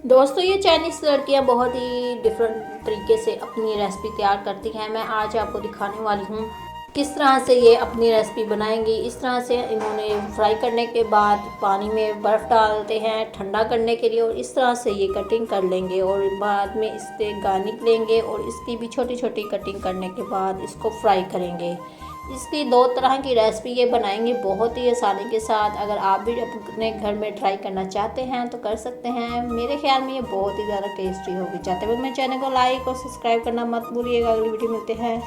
दोस्तों, ये चाइनीज़ लड़कियां बहुत ही डिफरेंट तरीके से अपनी रेसिपी तैयार करती हैं। मैं आज आपको दिखाने वाली हूँ किस तरह से ये अपनी रेसिपी बनाएंगी। इस तरह से इन्होंने फ्राई करने के बाद पानी में बर्फ़ डालते हैं ठंडा करने के लिए, और इस तरह से ये कटिंग कर लेंगे और बाद में इससे गार्निक लेंगे और इसकी भी छोटी छोटी कटिंग करने के बाद इसको फ्राई करेंगे। इसकी दो तरह की रेसिपी ये बनाएंगे बहुत ही आसानी के साथ। अगर आप भी अपने घर में ट्राई करना चाहते हैं तो कर सकते हैं। मेरे ख्याल में ये बहुत ही ज़्यादा टेस्टी होगी। चाहते हुए मेरे चैनल को लाइक और सब्सक्राइब करना मत भूलिएगा। अगली वीडियो मिलते हैं।